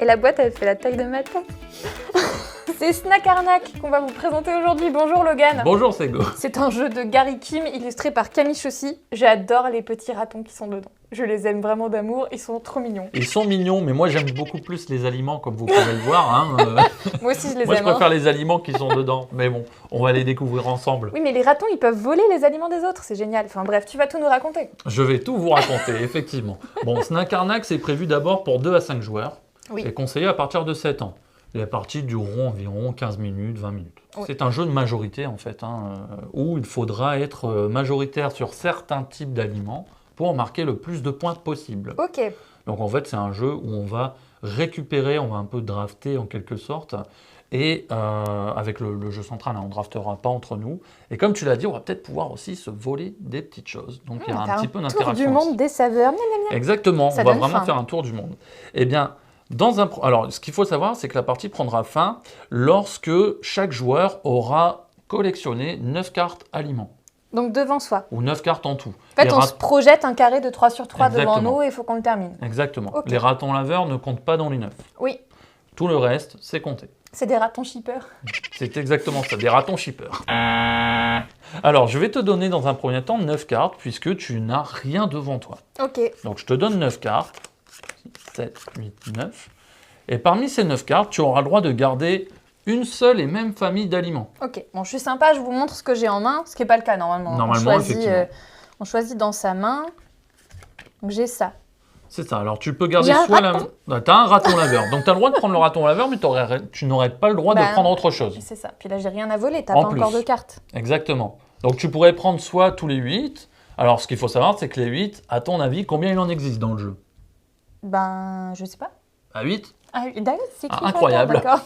Et la boîte, elle fait la taille de ma tête. C'est Snack Arnaque qu'on va vous présenter aujourd'hui. Bonjour Logan. Bonjour Sego. C'est un jeu de Gary Kim illustré par Camille Chaussy. J'adore les petits ratons qui sont dedans. Je les aime vraiment d'amour, ils sont trop mignons. Ils sont mignons, mais moi j'aime beaucoup plus les aliments, comme vous pouvez le voir. Hein. Moi aussi je les Moi aime. je préfère les aliments qui sont dedans, mais bon, on va les découvrir ensemble. Oui, mais les ratons, ils peuvent voler les aliments des autres, c'est génial. Enfin bref, tu vas tout nous raconter. Je vais tout vous raconter, effectivement. Bon, Snack Arnaque, c'est prévu d'abord pour 2 à 5 joueurs. Oui. C'est conseillé à partir de 7 ans. Les parties dureront environ 15 minutes, 20 minutes. Oui. C'est un jeu de majorité, en fait, où il faudra être majoritaire sur certains types d'aliments pour marquer le plus de points possible. Ok. Donc, en fait, c'est un jeu où on va récupérer, on va un peu drafter en quelque sorte. Et avec le jeu central, hein, on ne draftera pas entre nous. Et comme tu l'as dit, on va peut-être pouvoir aussi se voler des petites choses. Donc, il y a un petit peu d'interaction. Tour du monde des saveurs. Exactement, Ça on va donne vraiment faim. faire un tour du monde. Eh bien, alors, ce qu'il faut savoir, c'est que la partie prendra fin lorsque chaque joueur aura collectionné 9 cartes aliments, Donc devant soi. ou 9 cartes en tout. En fait, Les on se projette un carré de 3 sur 3 devant Exactement. nous et il faut qu'on le termine. Exactement. Ok. Les ratons laveurs ne comptent pas dans les 9. Oui, Tout le reste, c'est compté. c'est des ratons shippers. C'est exactement ça, des ratons shippers. Alors, je vais te donner dans un premier temps 9 cartes, puisque tu n'as rien devant toi. Ok. Donc, je te donne 9 cartes. 7, 8, 9. Et parmi ces 9 cartes, tu auras le droit de garder une seule et même famille d'aliments. Ok, bon, je suis sympa, je vous montre ce que j'ai en main, ce qui n'est pas le cas normalement. Normalement, effectivement. On choisit dans sa main. Donc j'ai ça. C'est ça. Alors, tu peux garder J'ai un soit raton. Tu as un raton laveur. Donc, tu as le droit de prendre le raton laveur, mais tu n'aurais pas le droit Bah, de prendre autre chose. C'est ça. Puis là, j'ai rien à voler, t'as En pas plus. encore de cartes. Exactement. Donc, tu pourrais prendre soit tous les 8. Alors, ce qu'il faut savoir, c'est que les 8, à ton avis, combien il en existe dans le jeu? Ben, je sais pas. À 8? Ah, d'accord, c'est écrit Ah, incroyable. D'accord.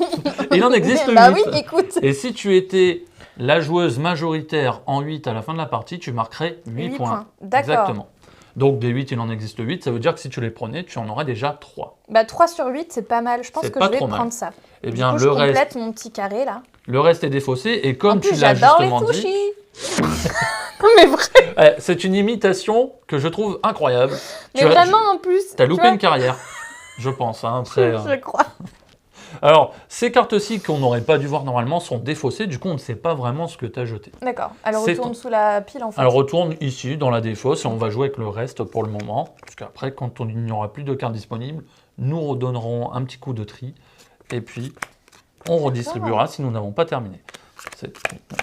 Il en existe 8. Bah oui, écoute. Et si tu étais la joueuse majoritaire en 8 à la fin de la partie, tu marquerais 8 8 points. D'accord. Exactement. Donc des 8, il en existe 8. Ça veut dire que si tu les prenais, tu en aurais déjà 3. Bah 3 sur 8, c'est pas mal. Je pense C'est que pas je vais trop mal. prendre ça. Eh Du bien, coup, je le complète reste, mon petit carré là. le reste est défaussé. Et comme En plus, tu l'as j'adore les justement dit, sushis. Mais, c'est une imitation que je trouve incroyable. mais vraiment en plus. Tu as tu loupé vois, une carrière, je pense. Hein, après, je crois. Alors, ces cartes-ci qu'on n'aurait pas dû voir normalement sont défaussées. Du coup, on ne sait pas vraiment ce que tu as jeté. D'accord. Elle C'est retourne sous la pile en fait. Elle retourne ici, dans la défausse, et on va jouer avec le reste pour le moment. Parce qu'après, quand il n'y aura plus de cartes disponibles, nous redonnerons un petit coup de tri. Et puis, on redistribuera si nous n'avons pas terminé.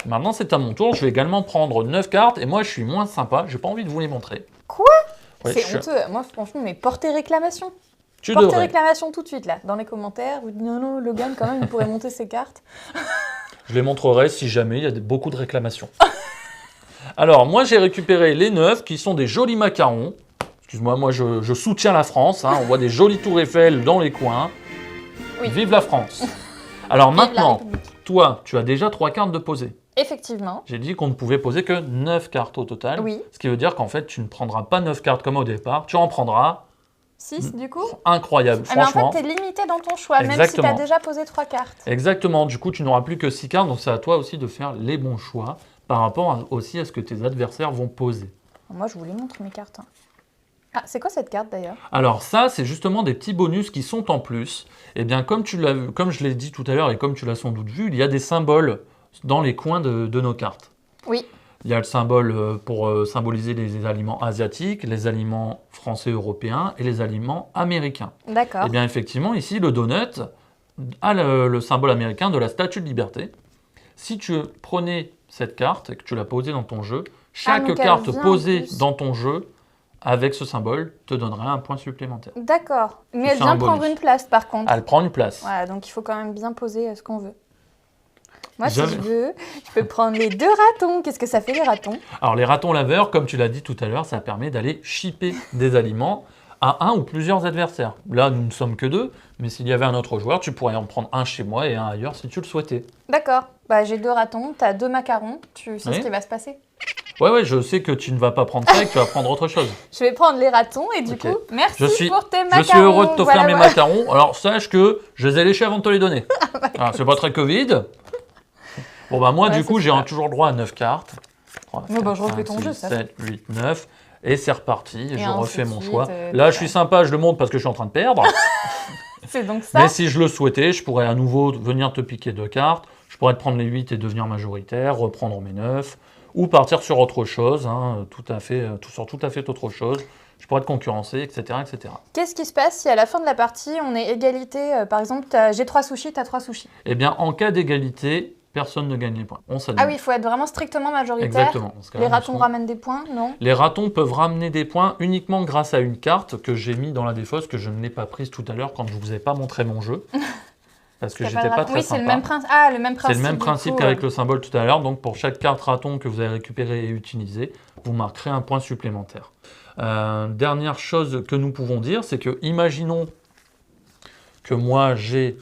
Maintenant, c'est à mon tour. Je vais également prendre 9 cartes. Et moi, je suis moins sympa. J'ai pas envie de vous les montrer. Quoi? Ouais, C'est honteux. Moi, franchement, mais portez réclamation. Tu Portez devrais. réclamation tout de suite là, dans les commentaires. Vous dites non, Logan, quand même, il pourrait monter ses cartes. Je les montrerai si jamais il y a beaucoup de réclamations. Alors, moi, j'ai récupéré les 9 qui sont des jolis macarons. Excuse-moi, moi, je soutiens la France. Hein. On voit des jolis tours Eiffel dans les coins. Oui. Vive la France. Alors Vive la maintenant, République. toi, tu as déjà 3 cartes de poser. Effectivement. J'ai dit qu'on ne pouvait poser que 9 cartes au total. Oui. Ce qui veut dire qu'en fait, tu ne prendras pas 9 cartes comme au départ. Tu en prendras 6 du coup. incroyable, Ah, mais en franchement. fait, t'es limité dans ton choix, même si Exactement. t'as déjà posé 3 cartes. Exactement. Du coup, tu n'auras plus que 6 cartes. Donc, c'est à toi aussi de faire les bons choix par rapport aussi à ce que tes adversaires vont poser. Moi, je vous les montre mes cartes. Hein. Ah, c'est quoi cette carte d'ailleurs? Alors ça, c'est justement des petits bonus qui sont en plus. Eh bien, comme je l'ai dit tout à l'heure et comme tu l'as sans doute vu, il y a des symboles dans les coins de nos cartes. Oui. Il y a le symbole pour symboliser les aliments asiatiques, les aliments français européens et les aliments américains. D'accord. Eh bien, effectivement, ici, le donut a le symbole américain de la Statue de Liberté. Si tu prenais cette carte et que tu la posais dans ton jeu, chaque donc elle carte vient en posée plus. dans ton jeu avec ce symbole te donnerait un point supplémentaire. D'accord. Mais C'est elle un vient prendre bonus. une place par contre. Elle prend une place. Voilà, donc il faut quand même bien poser ce qu'on veut. Moi, si Jamais. je veux, je peux prendre les 2 ratons. Qu'est-ce que ça fait les ratons? Alors, les ratons laveurs, comme tu l'as dit tout à l'heure, ça permet d'aller shipper des aliments à un ou plusieurs adversaires. Là, nous ne sommes que 2, mais s'il y avait un autre joueur, tu pourrais en prendre un chez moi et un ailleurs si tu le souhaitais. D'accord. Bah, j'ai 2 ratons, t'as 2 macarons. Tu sais Oui. ce qui va se passer. Ouais, je sais que tu ne vas pas prendre ça et que tu vas prendre autre chose. Je vais prendre les ratons et du Ok. coup, merci pour tes Je macarons. suis heureux de t'offrir Voilà, mes voilà. macarons. Alors, sache que je les ai léchés avant de te les donner. Alors, c'est pas très Covid. Bon, bah, moi, Ouais, du coup, c'est j'ai super. toujours droit à 9 cartes. 3, Ouais, bah, je refais ton jeu, ça. 7, 8, 9. Et c'est reparti. Et Je ainsi refais de mon suite, choix. tout Là, je ça. suis sympa, je le montre parce que je suis en train de perdre. C'est donc ça. Mais si je le souhaitais, je pourrais à nouveau venir te piquer 2 cartes. Je pourrais te prendre les 8 et devenir majoritaire, reprendre mes 9, ou partir sur autre chose, hein, tout à fait autre chose. Je pourrais te concurrencer, etc., etc. Qu'est-ce qui se passe si à la fin de la partie, on est égalité, par exemple, j'ai 3 sushis, t'as 3 sushis? Eh bien, en cas d'égalité, personne ne gagne les points. On s'aligne. Ah oui, il faut être vraiment strictement majoritaire. Exactement. Dans ce cas-là, Les ratons ramènent des points, non? Les ratons peuvent ramener des points uniquement grâce à une carte que j'ai mis dans la défausse, que je ne l'ai pas prise tout à l'heure quand je ne vous ai pas montré mon jeu. Parce que j'étais pas très oui, sympa. c'est le même principe. Ah, le même principe. C'est le même principe qu'avec le symbole tout à l'heure. Donc pour chaque carte raton que vous avez récupérée et utilisée, vous marquerez un point supplémentaire. Dernière chose que nous pouvons dire, c'est que imaginons que moi j'ai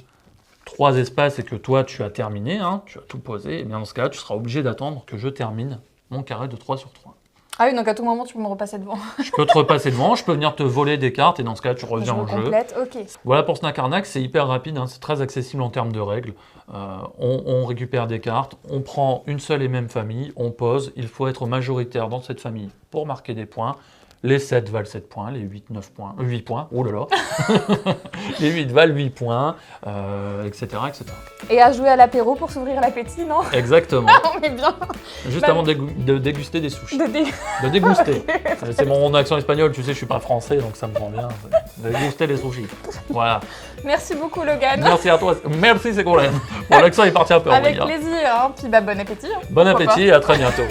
3 espaces et que toi tu as terminé, hein, tu as tout posé, et bien dans ce cas-là, tu seras obligé d'attendre que je termine mon carré de 3 sur 3. Ah oui, donc à tout moment, tu peux me repasser devant. Je peux te repasser devant, je peux venir te voler des cartes, et dans ce cas-là, tu reviens Je au jeu. complète, ok. Voilà pour Snack Arnaque, c'est hyper rapide, hein, c'est très accessible en termes de règles. On récupère des cartes, on prend une seule et même famille, on pose, il faut être majoritaire dans cette famille pour marquer des points. Les 7 valent 7 points, les 8, 9 points, 8 points, oh là là, les 8 valent 8 points, etc., etc. Et à jouer à l'apéro pour s'ouvrir l'appétit, non? Exactement, On est bien. juste Bah, avant de déguster des sushis. De Déguster. C'est mon accent espagnol, tu sais, je suis pas français, donc ça me prend bien. Déguster les sushis. Voilà. Merci beaucoup, Logan. Merci à toi. Merci, Ségolène. Bon, l'accent est parti un peu en Avec vrille, hein. plaisir. Hein. Puis bah, bon appétit. Hein. Bon Pourquoi appétit et à très bientôt.